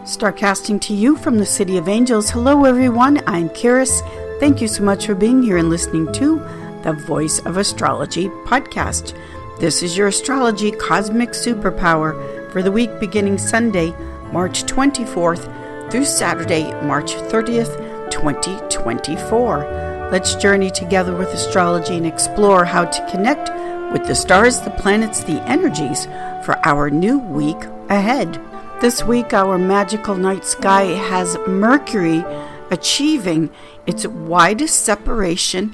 Starcasting to you from the City of Angels. Hello everyone, I'm Kiris. Thank you so much for being here and listening to the Voice of Astrology podcast. This is your astrology cosmic superpower for the week beginning Sunday, March 24th through Saturday, March 30th, 2024. Let's journey together with astrology and explore how to connect with the stars, the planets, the energies for our new week ahead. This week, our magical night sky has Mercury achieving its widest separation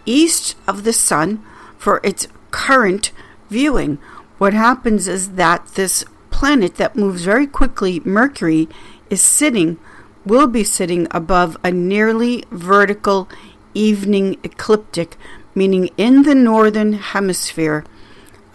east of the Sun for its current viewing. What happens is that this planet that moves very quickly, Mercury, will be sitting above a nearly vertical evening ecliptic, meaning in the northern hemisphere.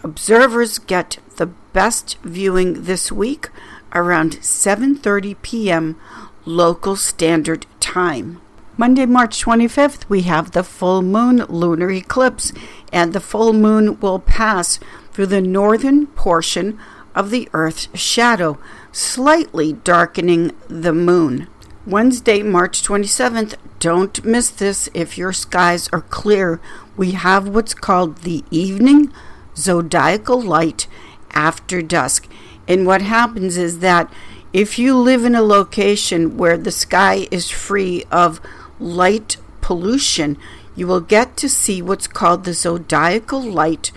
Observers get the best viewing this week around 7:30 p.m. local standard time. Monday, March 25th, we have the full moon lunar eclipse, and the full moon will pass through the northern portion of the Earth's shadow, slightly darkening the moon. Wednesday, March 27th, don't miss this if your skies are clear. We have what's called the evening zodiacal light after dusk. And what happens is that if you live in a location where the sky is free of light pollution, you will get to see what's called the zodiacal light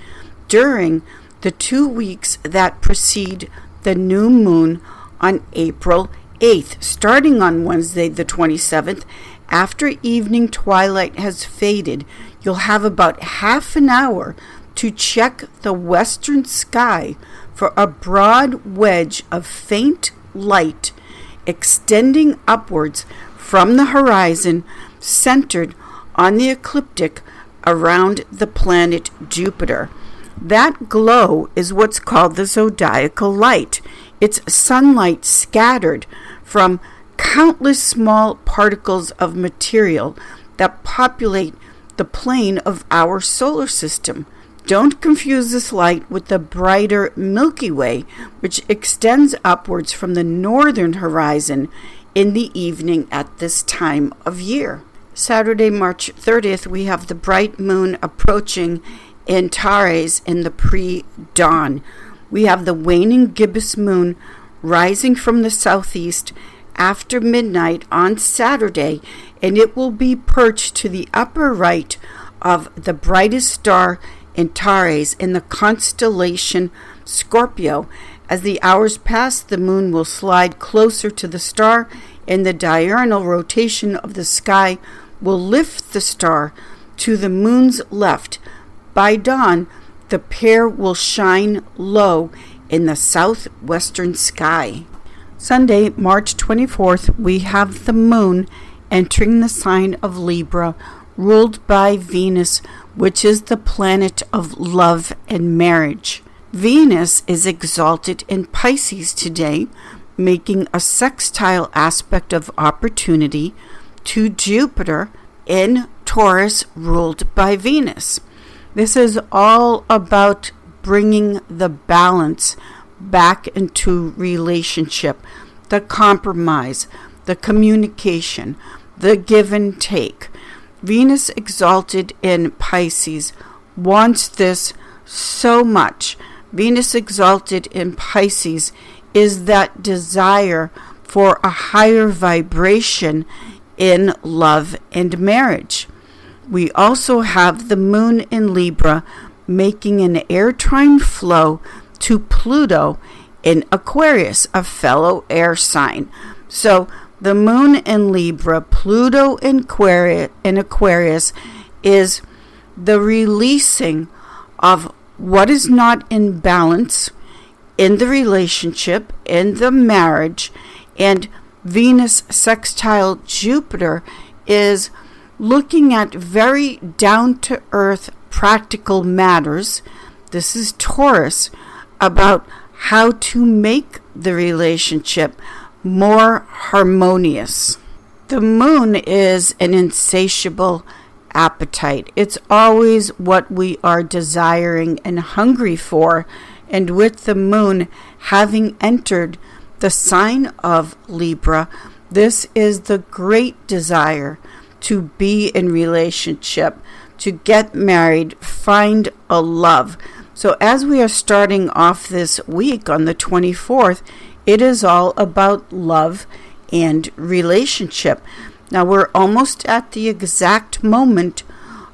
during the 2 weeks that precede the new moon on April 8th. Starting on Wednesday the 27th, after evening twilight has faded, you'll have about half an hour to check the western sky for a broad wedge of faint light extending upwards from the horizon, centered on the ecliptic around the planet Jupiter. That glow is what's called the zodiacal light. It's sunlight scattered from countless small particles of material that populate the plane of our solar system. Don't confuse this light with the brighter Milky Way, which extends upwards from the northern horizon in the evening at this time of year. Saturday, March 30th, we have the bright moon approaching Antares in the pre-dawn. We have the waning gibbous moon rising from the southeast after midnight on Saturday, and it will be perched to the upper right of the brightest star Antares in the constellation Scorpio. As the hours pass, the moon will slide closer to the star, and the diurnal rotation of the sky will lift the star to the moon's left. By dawn, the pair will shine low in the southwestern sky. Sunday, March 24th, we have the moon entering the sign of Libra, ruled by Venus, which is the planet of love and marriage. Venus is exalted in Pisces today, making a sextile aspect of opportunity to Jupiter in Taurus, ruled by Venus. This is all about bringing the balance back into relationship, the compromise, the communication, the give and take. Venus exalted in Pisces wants this so much. Venus exalted in Pisces is that desire for a higher vibration in love and marriage. We also have the moon in Libra making an air trine flow to Pluto in Aquarius, a fellow air sign. So the moon in Libra, Pluto in Aquarius is the releasing of what is not in balance in the relationship, in the marriage, and Venus sextile Jupiter is looking at very down-to-earth practical matters. This is Taurus, about how to make the relationship more harmonious. The moon is an insatiable appetite. It's always what we are desiring and hungry for. And with the moon having entered the sign of Libra, this is the great desire to be in relationship, to get married, find a love. So as we are starting off this week on the 24th, it is all about love and relationship. Now we're almost at the exact moment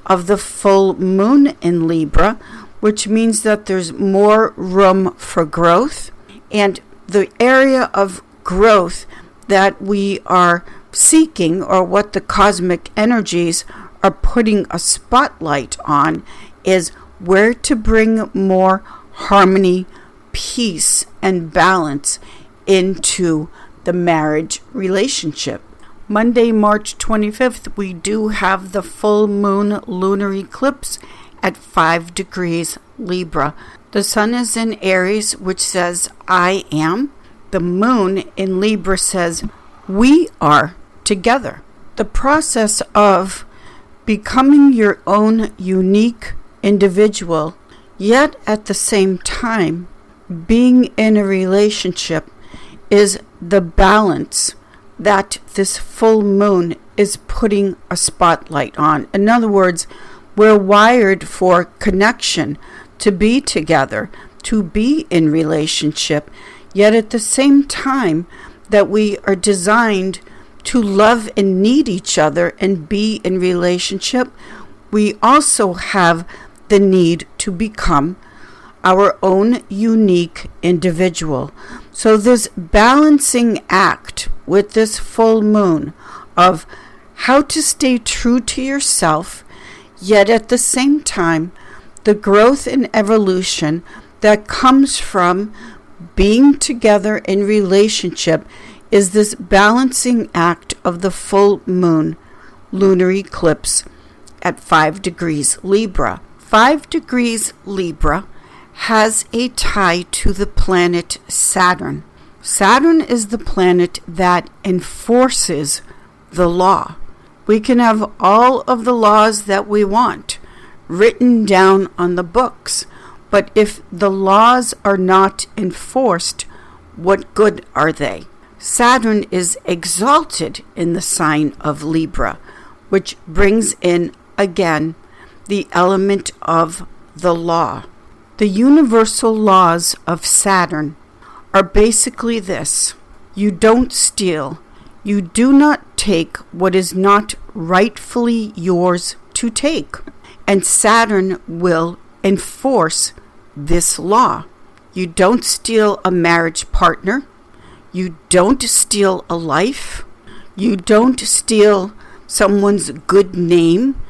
of the full moon in Libra, which means that there's more room for growth. And the area of growth that we are seeking, or what the cosmic energies are putting a spotlight on, is where to bring more harmony, peace, and balance into the marriage relationship. Monday, March 25th, we do have the full moon lunar eclipse at 5 degrees Libra. The sun is in Aries, which says, I am. The moon in Libra says, we are together. The process of becoming your own unique individual, yet at the same time being in a relationship, is the balance that this full moon is putting a spotlight on. In other words, we're wired for connection, to be together, to be in relationship, yet at the same time that we are designed to love and need each other and be in relationship, we also have the need to become our own unique individual. So this balancing act with this full moon of how to stay true to yourself, yet at the same time, the growth and evolution that comes from being together in relationship, is this balancing act of the full moon lunar eclipse at 5 degrees Libra. 5 degrees Libra has a tie to the planet Saturn. Saturn is the planet that enforces the law. We can have all of the laws that we want written down on the books, but if the laws are not enforced, what good are they? Saturn is exalted in the sign of Libra, which brings in, again, the element of the law. The universal laws of Saturn are basically this: you don't steal, you do not take what is not rightfully yours to take, and Saturn will enforce this law. You don't steal a marriage partner, you don't steal a life, you don't steal someone's good name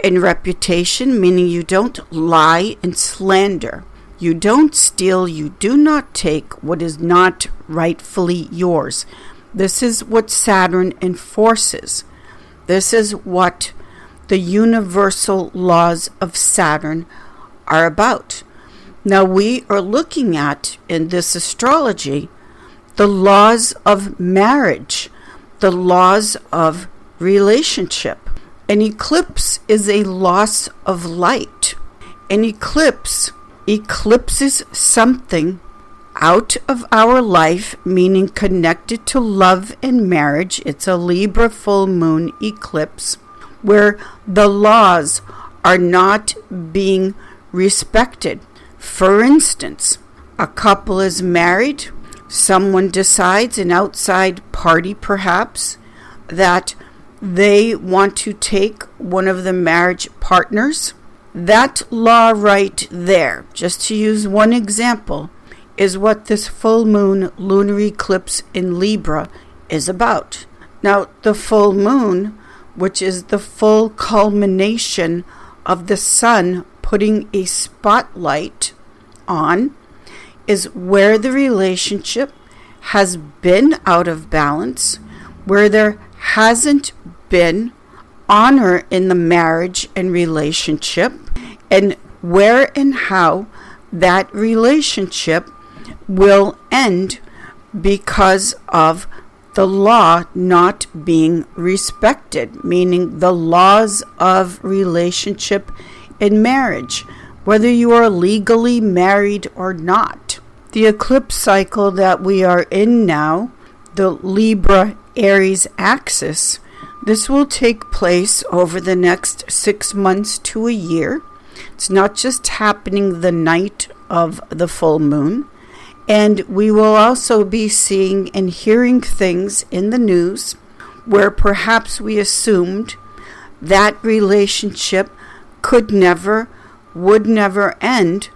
and reputation, meaning you don't lie and slander. You don't steal, you do not take what is not rightfully yours. This is what Saturn enforces. This is what the universal laws of Saturn are about. Now we are looking at, in this astrology, the laws of marriage, the laws of relationship. An eclipse is a loss of light. An eclipse eclipses something out of our life, meaning connected to love and marriage. It's a Libra full moon eclipse where the laws are not being respected. For instance, a couple is married, someone decides, an outside party perhaps, that they want to take one of the marriage partners. That law right there, just to use one example, is what this full moon lunar eclipse in Libra is about. Now, the full moon, which is the full culmination of the sun putting a spotlight on, is where the relationship has been out of balance, where there hasn't been honor in the marriage and relationship, and where and how that relationship will end because of the law not being respected, meaning the laws of relationship and marriage, whether you are legally married or not. The eclipse cycle that we are in now, the Libra Aries axis, this will take place over the next 6 months to a year. It's not just happening the night of the full moon. And we will also be seeing and hearing things in the news where perhaps we assumed that relationship would never end.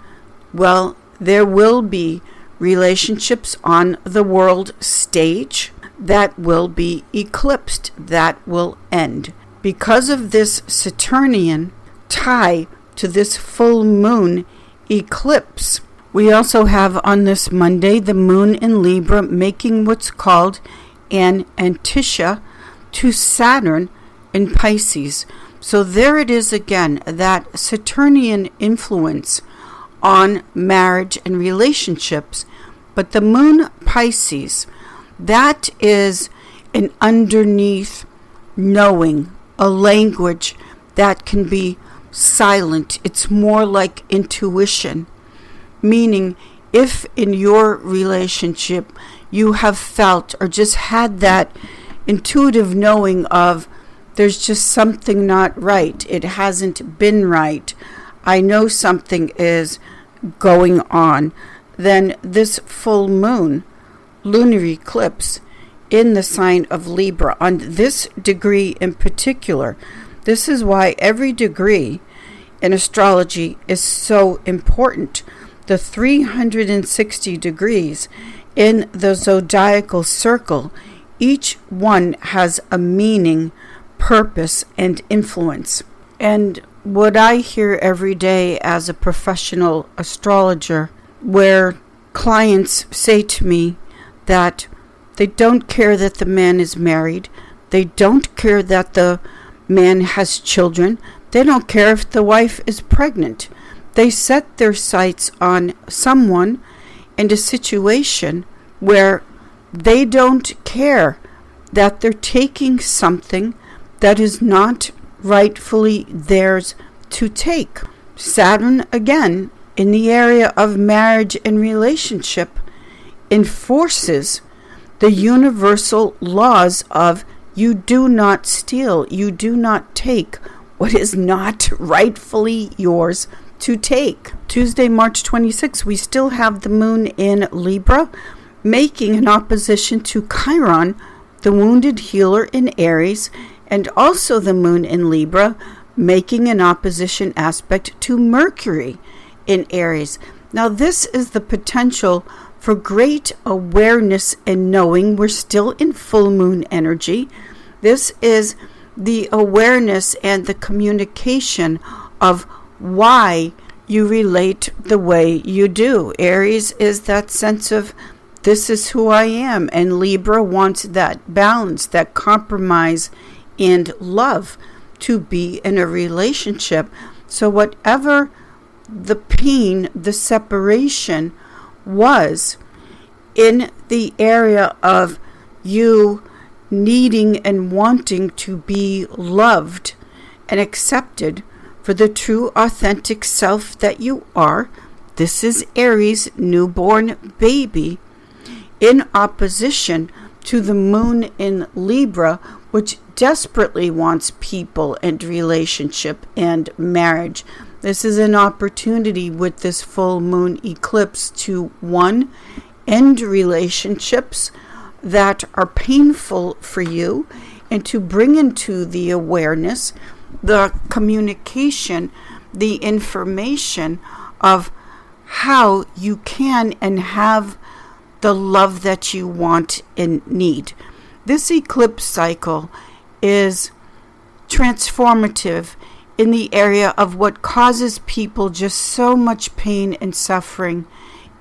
Well, there will be relationships on the world stage that will be eclipsed, that will end. Because of this Saturnian tie to this full moon eclipse, we also have on this Monday the moon in Libra making what's called an antitia to Saturn in Pisces. So there it is again, that Saturnian influence on marriage and relationships. But the moon Pisces, that is an underneath knowing, a language that can be silent. It's more like intuition. Meaning, if in your relationship you have felt or just had that intuitive knowing of there's just something not right, it hasn't been right, I know something is going on, then this full moon, lunar eclipse in the sign of Libra, on this degree in particular, this is why every degree in astrology is so important. The 360 degrees in the zodiacal circle, each one has a meaning, purpose, and influence. And what I hear every day as a professional astrologer, where clients say to me that they don't care that the man is married, they don't care that the man has children, they don't care if the wife is pregnant. They set their sights on someone and a situation where they don't care that they're taking something that is not rightfully theirs to take. Saturn, again, in the area of marriage and relationship, enforces the universal laws of you do not steal, you do not take what is not rightfully yours to take. Tuesday, March 26th, we still have the moon in Libra, making an opposition to Chiron, the wounded healer in Aries, and also the moon in Libra, making an opposition aspect to Mercury in Aries. Now, this is the potential for great awareness and knowing. We're still in full moon energy. This is the awareness and the communication of why you relate the way you do. Aries is that sense of this is who I am, and Libra wants that balance, that compromise and love to be in a relationship. So whatever the pain, the separation was in the area of you needing and wanting to be loved and accepted for the true authentic self that you are, this is Aries' newborn baby, in opposition to the moon in Libra, which desperately wants people and relationship and marriage. This is an opportunity with this full moon eclipse to, one, end relationships that are painful for you, and to bring into the awareness, the communication, the information of how you can and have the love that you want and need. This eclipse cycle is transformative in the area of what causes people just so much pain and suffering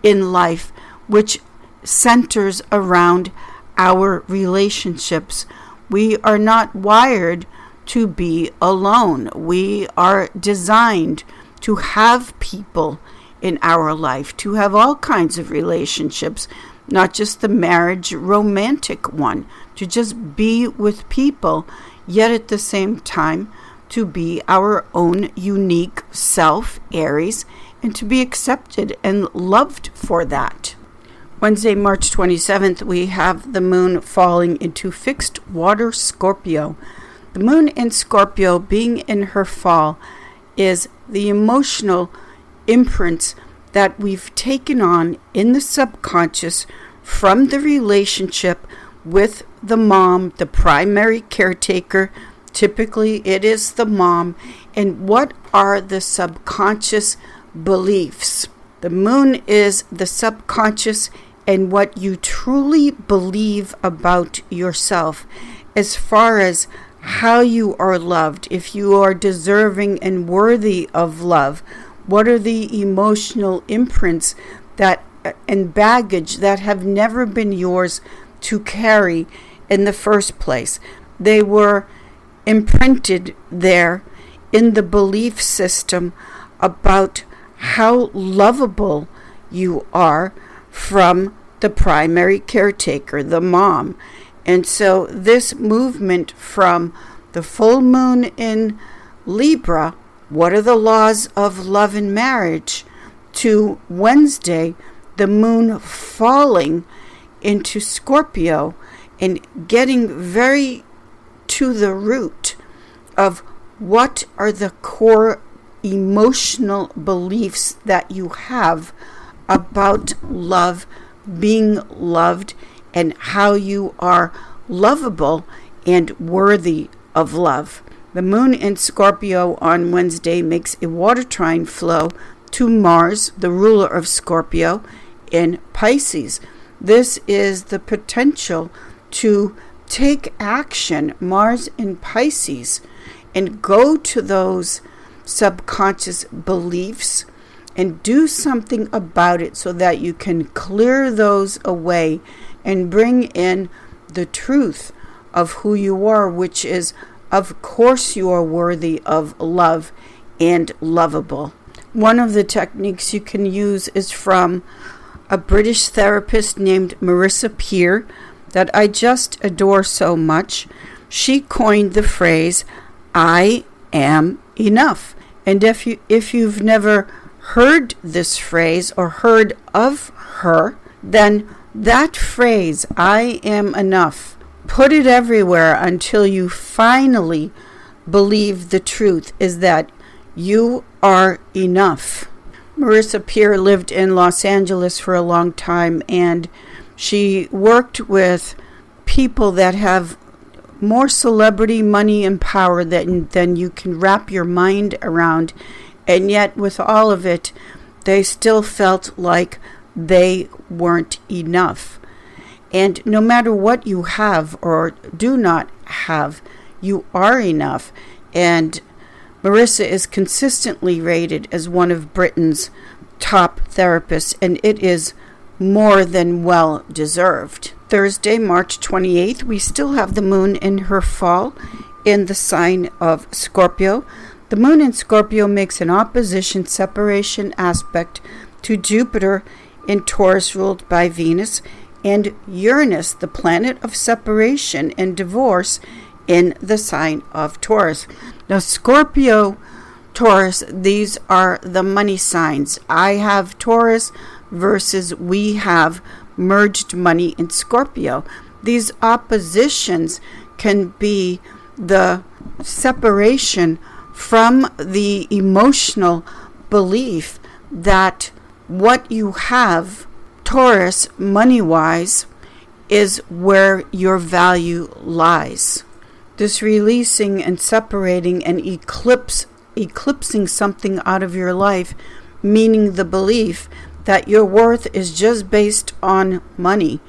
in life, which centers around our relationships. We are not wired to be alone. We are designed to have people in our life, to have all kinds of relationships, not just the marriage romantic one, to just be with people, yet at the same time to be our own unique self, Aries, and to be accepted and loved for that. Wednesday, March 27th, we have the moon falling into fixed water Scorpio. The moon in Scorpio, being in her fall, is the emotional imprints that we've taken on in the subconscious from the relationship with the mom, the primary caretaker. Typically, it is the mom. And what are the subconscious beliefs? The moon is the subconscious and what you truly believe about yourself as far as how you are loved, if you are deserving and worthy of love. What are the emotional imprints that and baggage that have never been yours to carry in the first place? They were imprinted there in the belief system about how lovable you are from the primary caretaker, the mom. And so this movement from the full moon in Libra, what are the laws of love and marriage, to Wednesday, the moon falling into Scorpio and getting very to the root of what are the core emotional beliefs that you have about love, being loved, and how you are lovable and worthy of love. The moon in Scorpio on Wednesday makes a water trine flow to Mars, the ruler of Scorpio, in Pisces. This is the potential to take action, Mars in Pisces, and go to those subconscious beliefs and do something about it so that you can clear those away and bring in the truth of who you are, which is, of course, you are worthy of love and lovable. One of the techniques you can use is from a British therapist named Marissa Peer that I just adore so much. She coined the phrase, "I am enough." And if you've never heard this phrase or heard of her, then that phrase, "I am enough," put it everywhere until you finally believe the truth is that you are enough. Marissa Peer lived in Los Angeles for a long time, and she worked with people that have more celebrity, money, and power than you can wrap your mind around. And yet, with all of it, they still felt like they weren't enough. And no matter what you have or do not have, you are enough. And Marissa is consistently rated as one of Britain's top therapists, and it is more than well deserved. Thursday, March 28th, we still have the moon in her fall in the sign of Scorpio. The moon in Scorpio makes an opposition separation aspect to Jupiter in Taurus, ruled by Venus, and Uranus, the planet of separation and divorce, in the sign of Taurus. Now, Scorpio, Taurus, these are the money signs. I have Taurus versus we have merged money in Scorpio. These oppositions can be the separation from the emotional belief that what you have, Taurus, money-wise, is where your value lies. This releasing and separating and eclipsing something out of your life, meaning the belief that your worth is just based on money.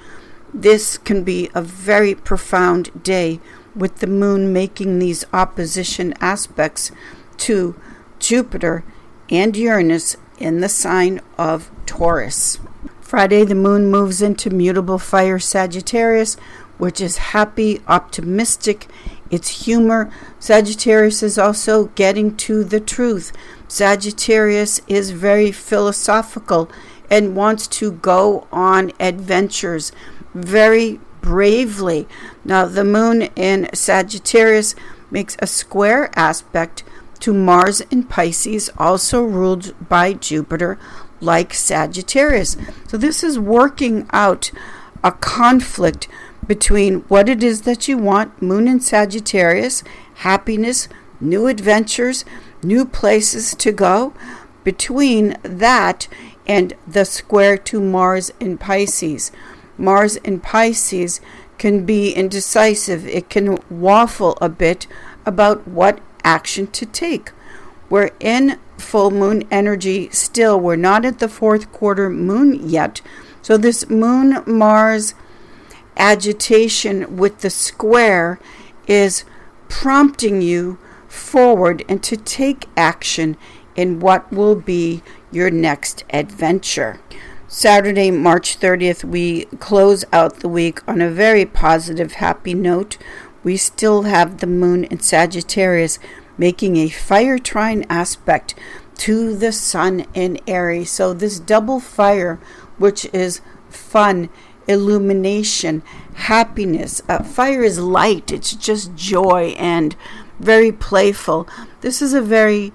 This can be a very profound day with the moon making these opposition aspects to Jupiter and Uranus in the sign of Taurus. Friday, the moon moves into mutable fire Sagittarius, which is happy, optimistic. It's humor. Sagittarius is also getting to the truth. Sagittarius is very philosophical and wants to go on adventures very bravely. Now, the moon in Sagittarius makes a square aspect to Mars in Pisces, also ruled by Jupiter, like Sagittarius. So this is working out a conflict between what it is that you want, Moon in Sagittarius, happiness, new adventures, new places to go, between that and the square to Mars in Pisces. Mars in Pisces can be indecisive. It can waffle a bit about what action to take. We're in full moon energy still. We're not at the fourth quarter moon yet. So this Moon Mars agitation with the square is prompting you forward and to take action in what will be your next adventure. Saturday, March 30th, we close out the week on a very positive, happy note. We still have the moon in Sagittarius making a fire trine aspect to the sun in Aries. So this double fire, which is fun, illumination, happiness. Fire is light. It's just joy and very playful. This is a very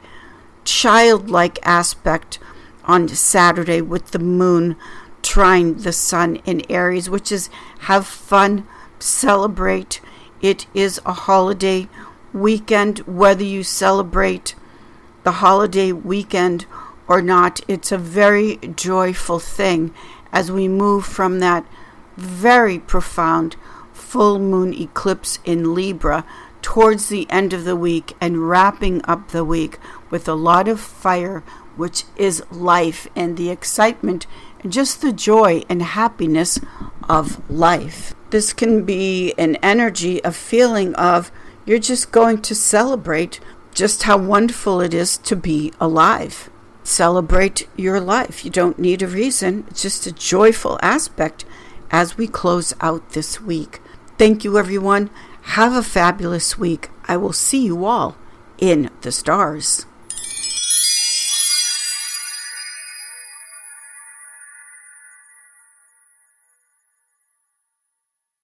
childlike aspect on Saturday with the moon trine the sun in Aries, which is have fun, celebrate. It is a holiday weekend, whether you celebrate the holiday weekend or not. It's a very joyful thing as we move from that very profound full moon eclipse in Libra towards the end of the week and wrapping up the week with a lot of fire, which is life and the excitement and just the joy and happiness of life. This can be an energy, a feeling of you're just going to celebrate just how wonderful it is to be alive. Celebrate your life. You don't need a reason. It's just a joyful aspect as we close out this week. Thank you, everyone. Have a fabulous week. I will see you all in the stars.